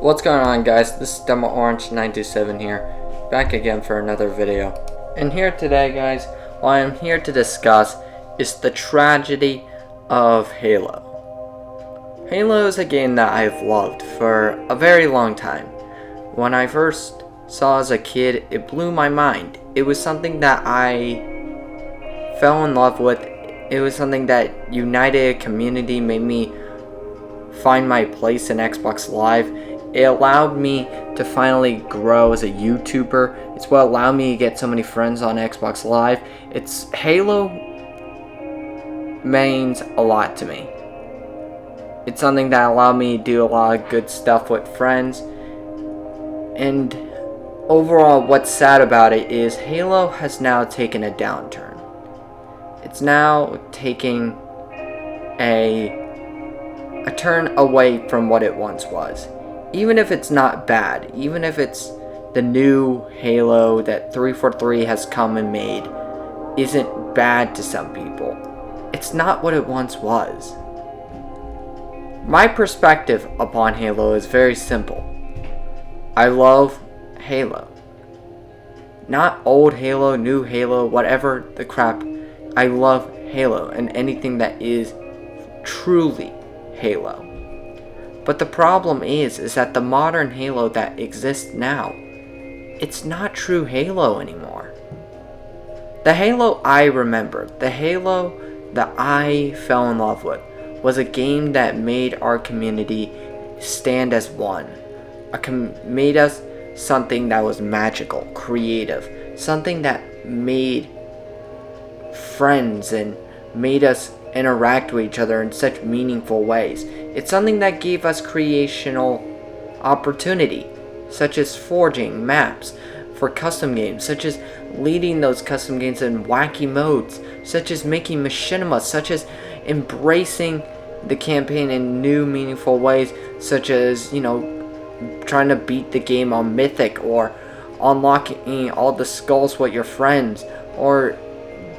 What's going on, guys? This is Demo Orange 927 here, back again for another video. And here today, guys, what I'm here to discuss is the tragedy of Halo. Halo is a game that I've loved for a very long time. When I first saw as a kid, it blew my mind. It was something that I fell in love with. It was something that united a community, made me find my place in Xbox Live. It allowed me to finally grow as a YouTuber. It's what allowed me to get so many friends on Xbox Live. Halo means a lot to me. It's something that allowed me to do a lot of good stuff with friends. And overall, what's sad about it is Halo has now taken a downturn. It's now taking a turn away from what it once was. Even if it's not bad, even if it's the new Halo that 343 has come and made isn't bad to some people, it's not what it once was. My perspective upon Halo is very simple. I love Halo. Not old Halo, new Halo, whatever the crap. I love Halo and anything that is truly Halo. But the problem is that the modern Halo that exists now, it's not true Halo anymore. The Halo I remember, the Halo that I fell in love with, was a game that made our community stand as one. Made us something that was magical, creative, something that made friends and made us interact with each other in such meaningful ways. It's something that gave us creational opportunity, such as forging maps for custom games, such as leading those custom games in wacky modes, such as making machinima, such as embracing the campaign in new meaningful ways, such as, trying to beat the game on Mythic, or unlocking all the skulls with your friends, or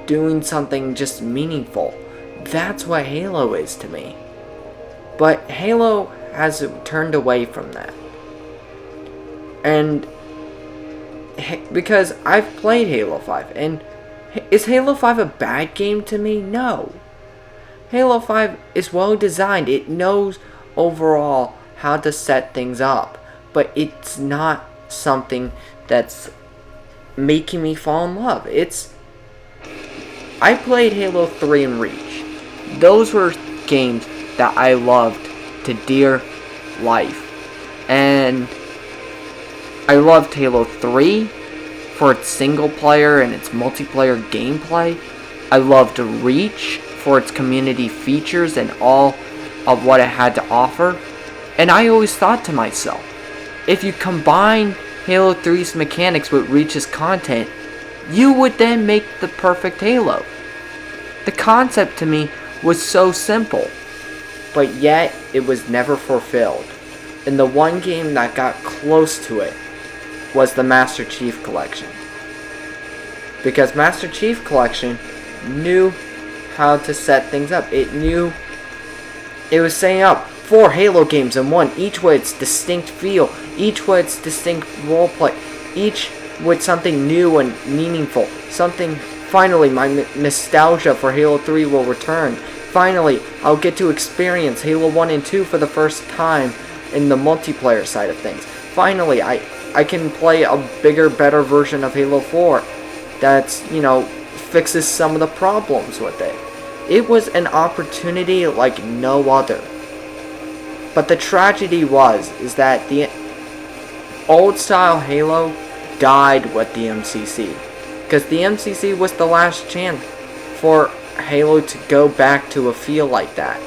doing something just meaningful. That's what Halo is to me. But Halo has turned away from that. And because I've played Halo 5, and is Halo 5 a bad game to me? No. Halo 5 is well designed. It knows overall how to set things up. But it's not something that's making me fall in love. I played Halo 3 and Reach. Those were games that I loved to dear life. And I loved Halo 3 for its single player and its multiplayer gameplay. I loved Reach for its community features and all of what it had to offer. And I always thought to myself, if you combine Halo 3's mechanics with Reach's content, you would then make the perfect Halo. The concept to me was so simple, but yet it was never fulfilled. And the one game that got close to it was the Master Chief Collection. Because Master Chief Collection knew how to set things up. It was setting up 4 Halo games in one, each with its distinct feel, each with its distinct roleplay, each with something new and meaningful. Finally, my nostalgia for Halo 3 will return. Finally, I'll get to experience Halo 1 and 2 for the first time in the multiplayer side of things. Finally, I can play a bigger, better version of Halo 4 that's, fixes some of the problems with it. It was an opportunity like no other. But the tragedy is that the old style Halo died with the MCC. Because the MCC was the last chance for Halo to go back to a feel like that.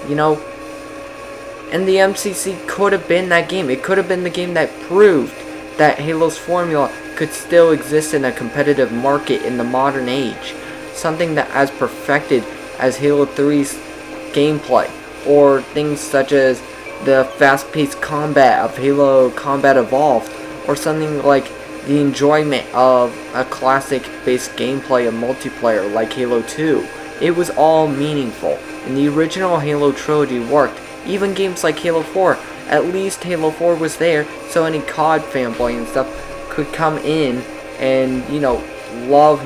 And the MCC could have been that game. It could have been the game that proved that Halo's formula could still exist in a competitive market in the modern age. Something that as perfected as Halo 3's gameplay, or things such as the fast-paced combat of Halo Combat Evolved, or something like the enjoyment of a classic-based gameplay of multiplayer like Halo 2. It was all meaningful, and the original Halo trilogy worked. Even games like Halo 4 At least Halo 4 was there, so any COD fanboy and stuff could come in and, love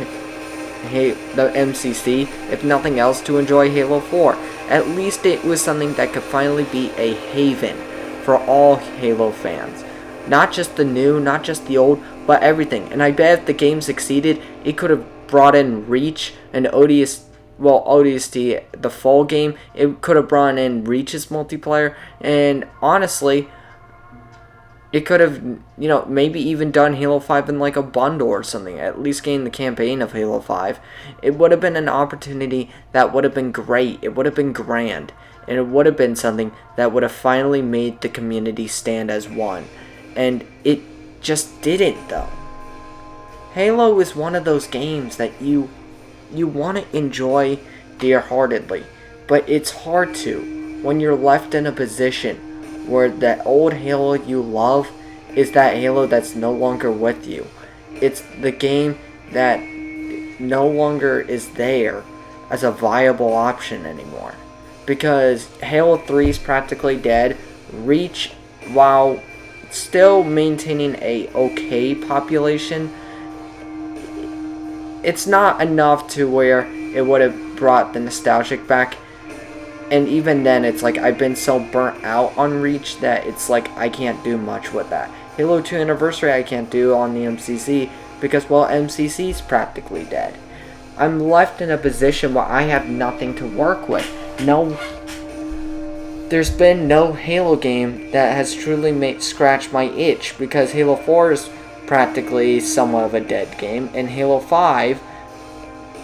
the MCC, if nothing else, to enjoy Halo 4. At least it was something that could finally be a haven for all Halo fans. Not just the new, not just the old, but everything. And I bet if the game succeeded, it could have brought in Reach and ODST, the fall game. It could have brought in Reach's multiplayer, and honestly, it could have, maybe even done Halo 5 in like a bundle or something, at least getting the campaign of Halo 5. It would have been an opportunity that would have been great. It would have been grand. And it would have been something that would have finally made the community stand as one. And it just didn't, though. Halo is one of those games that you want to enjoy dear-heartedly. But it's hard to when you're left in a position where that old Halo you love is that Halo that's no longer with you. It's the game that no longer is there as a viable option anymore. Because Halo 3 is practically dead. Reach, while still maintaining a okay population, it's not enough to where it would have brought the nostalgic back. And even then, it's like I've been so burnt out on Reach that it's like I can't do much with that. Halo 2 Anniversary I can't do on the MCC because, well, MCC's practically dead. I'm left in a position where I have nothing to work with. There's been no Halo game that has truly scratched my itch, because Halo 4 is practically somewhat of a dead game, and Halo 5,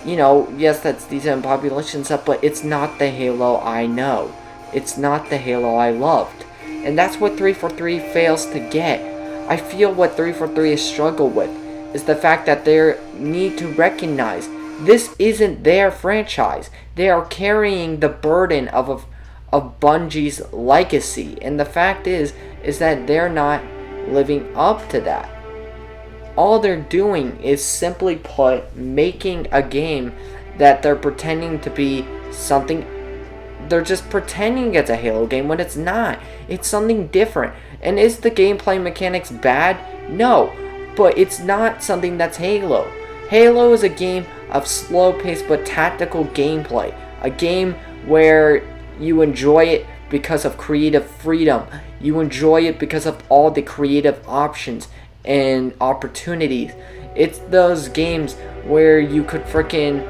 yes, that's decent population stuff, but it's not the Halo I know. It's not the Halo I loved. And that's what 343 fails to get. I feel what 343 has struggled with is the fact that they need to recognize this isn't their franchise. They are carrying the burden of Bungie's legacy. And the fact is that they're not living up to that. All they're doing is, simply put, making a game that they're pretending to be something. They're just pretending it's a Halo game when it's not. It's something different. And is the gameplay mechanics bad? No. But it's not something that's Halo. Halo is a game of slow-paced but tactical gameplay. A game where you enjoy it because of creative freedom. You enjoy it because of all the creative options and opportunities. It's those games where you could freaking,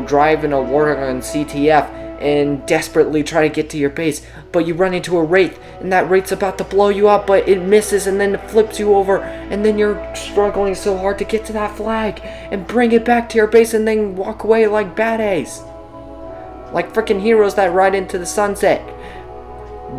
drive in a Warthog on CTF and desperately try to get to your base, but you run into a Wraith, and that Wraith's about to blow you up, but it misses, and then it flips you over, and then you're struggling so hard to get to that flag and bring it back to your base, and then walk away like badass. Like freaking heroes that ride into the sunset.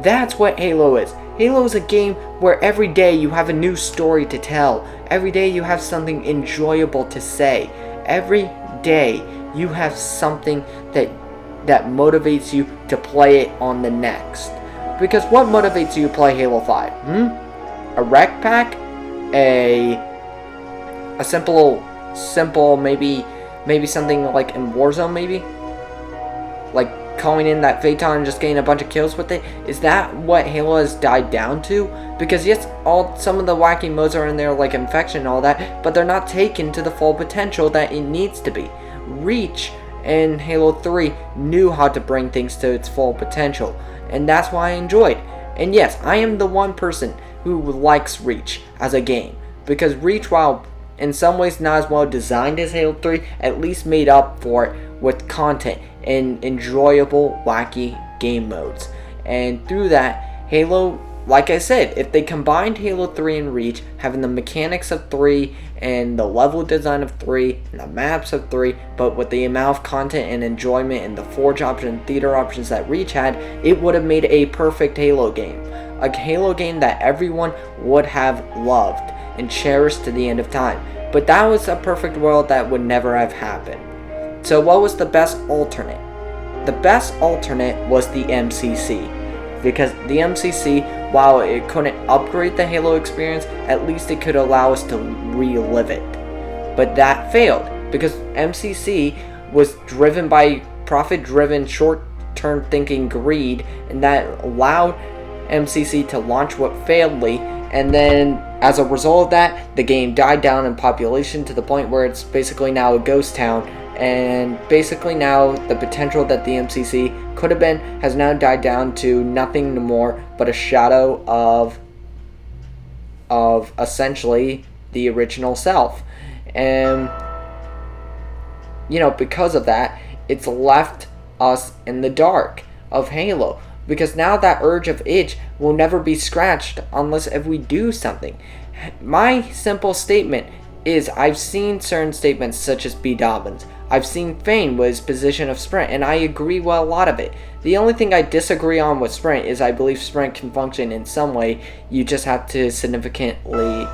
That's what Halo is. Halo is a game where every day you have a new story to tell. Every day you have something enjoyable to say. Every day you have something that motivates you to play it on the next. Because what motivates you to play Halo 5? A rec pack? A simple maybe something like in Warzone maybe? Like calling in that Phaeton and just getting a bunch of kills with it? Is that what Halo has died down to? Because yes, some of the wacky modes are in there, like Infection and all that, but they're not taken to the full potential that it needs to be. Reach and Halo 3 knew how to bring things to its full potential, and that's why I enjoyed. And yes, I am the one person who likes Reach as a game, because Reach, while in some ways not as well designed as Halo 3, at least made up for it with content and enjoyable, wacky game modes. And through that, Halo, like I said, if they combined Halo 3 and Reach, having the mechanics of 3 and the level design of 3 and the maps of 3, but with the amount of content and enjoyment and the Forge option and theater options that Reach had, it would have made a perfect Halo game. A Halo game that everyone would have loved and cherished to the end of time. But that was a perfect world that would never have happened. So what was the best alternate? The best alternate was the MCC. Because the MCC, while it couldn't upgrade the Halo experience, at least it could allow us to relive it. But that failed, because MCC was driven by profit-driven, short-term thinking greed, and that allowed MCC to launch what failedly, and then as a result of that, the game died down in population to the point where it's basically now a ghost town, and basically now the potential that the MCC could have been has now died down to nothing more but a shadow of essentially the original self. And because of that, it's left us in the dark of Halo, because now that urge of itch will never be scratched unless if we do something. My simple statement is, I've seen certain statements such as B. Dobbins. I've seen Fane with his position of Sprint, and I agree with a lot of it. The only thing I disagree on with Sprint is I believe Sprint can function in some way. You just have to significantly,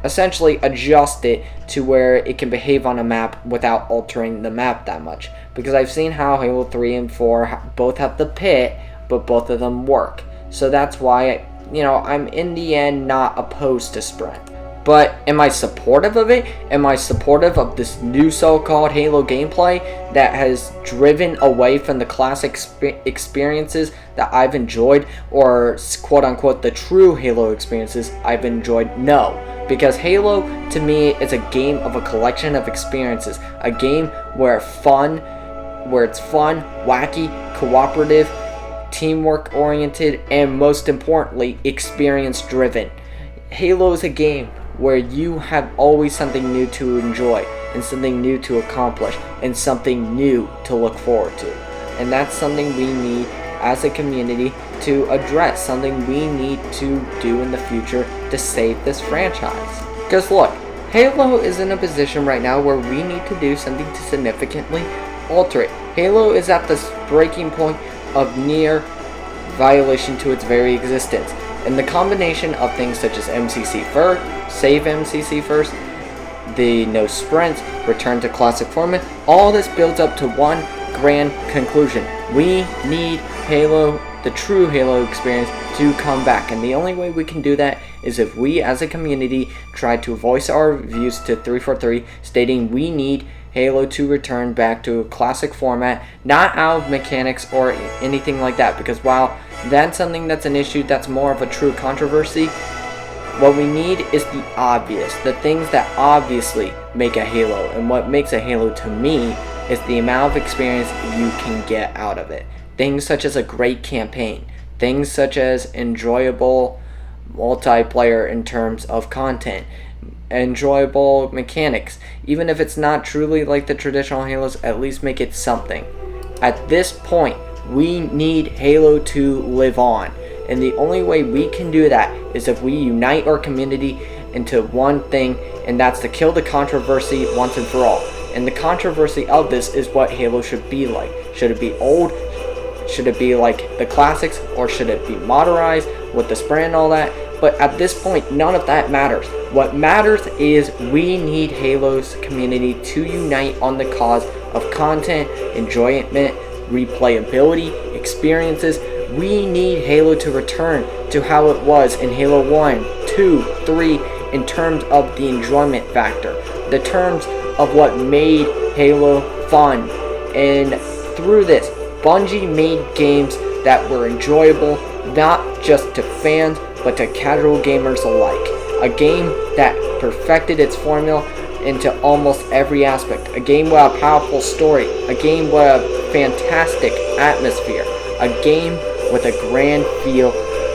essentially adjust it to where it can behave on a map without altering the map that much. Because I've seen how Halo 3 and 4 both have the pit, but both of them work. So that's why, I'm in the end not opposed to Sprint. But am I supportive of it? Am I supportive of this new so-called Halo gameplay that has driven away from the classic experiences that I've enjoyed, or quote-unquote the true Halo experiences I've enjoyed? No. Because Halo, to me, is a game of a collection of experiences. A game where it's fun, wacky, cooperative, teamwork-oriented, and most importantly, experience-driven. Halo is a game where you have always something new to enjoy, and something new to accomplish, and something new to look forward to. And that's something we need as a community to address, something we need to do in the future to save this franchise. Because look, Halo is in a position right now where we need to do something to significantly alter it. Halo is at this breaking point of near violation to its very existence. And the combination of things such as MCC first, save MCC first, the no sprints, return to classic format, all this builds up to one grand conclusion. We need Halo, the true Halo experience, to come back. And the only way we can do that is if we as a community try to voice our views to 343, stating we need Halo to return back to a classic format, not out of mechanics or anything like that, because while that's something that's an issue that's more of a true controversy, what we need is the obvious, the things that obviously make a Halo. And what makes a Halo to me is the amount of experience you can get out of it. Things such as a great campaign, things such as enjoyable multiplayer in terms of content, enjoyable mechanics. Even if it's not truly like the traditional Halos, at least make it something. At this point, we need Halo to live on, and the only way we can do that is if we unite our community into one thing, and that's to kill the controversy once and for all. And the controversy of this is what Halo should be like. Should it be old? Should it be like the classics, or should it be modernized with the sprint and all that? But at this point, none of that matters. What matters is we need Halo's community to unite on the cause of content, enjoyment, replayability, experiences. We need Halo to return to how it was in Halo 1, 2, 3 in terms of the enjoyment factor, the terms of what made Halo fun. And through this, Bungie made games that were enjoyable, not just to fans, but to casual gamers alike. A game that perfected its formula into almost every aspect. A game with a powerful story. A game with a fantastic atmosphere. A game with a grand feel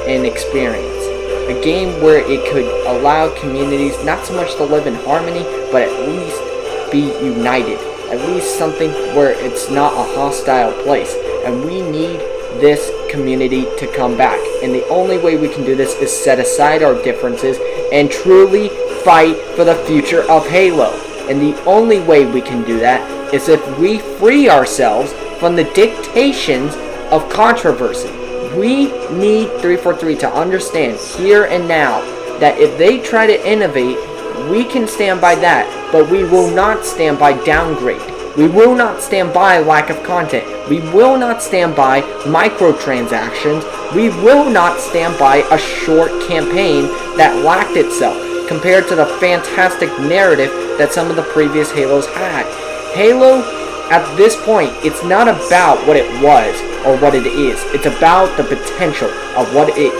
and experience. A game where it could allow communities not so much to live in harmony, but at least be united. At least something where it's not a hostile place. And we need this community to come back. And the only way we can do this is set aside our differences and truly fight for the future of Halo. And the only way we can do that is if we free ourselves from the dictations of controversy. We need 343 to understand here and now that if they try to innovate, we can stand by that, but we will not stand by downgrade. We will not stand by lack of content. We will not stand by microtransactions. We will not stand by a short campaign that lacked itself compared to the fantastic narrative that some of the previous Halos had. Halo at this point, it's not about what it was or what it is. It's about the potential of what it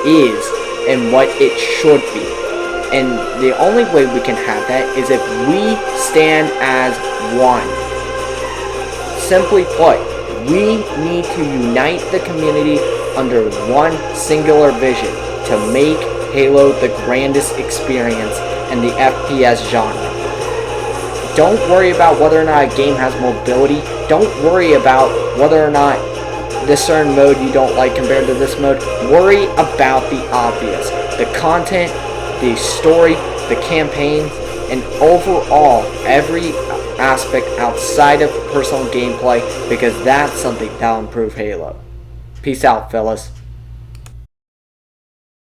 is and what it should be. And the only way we can have that is if we stand as one. Simply put, we need to unite the community under one singular vision to make Halo the grandest experience in the FPS genre. Don't worry about whether or not a game has mobility. Don't worry about whether or not this certain mode you don't like compared to this mode. Worry about the obvious. The content, the story, the campaigns, and overall every aspect outside of personal gameplay, because that's something that'll improve Halo. Peace out, fellas.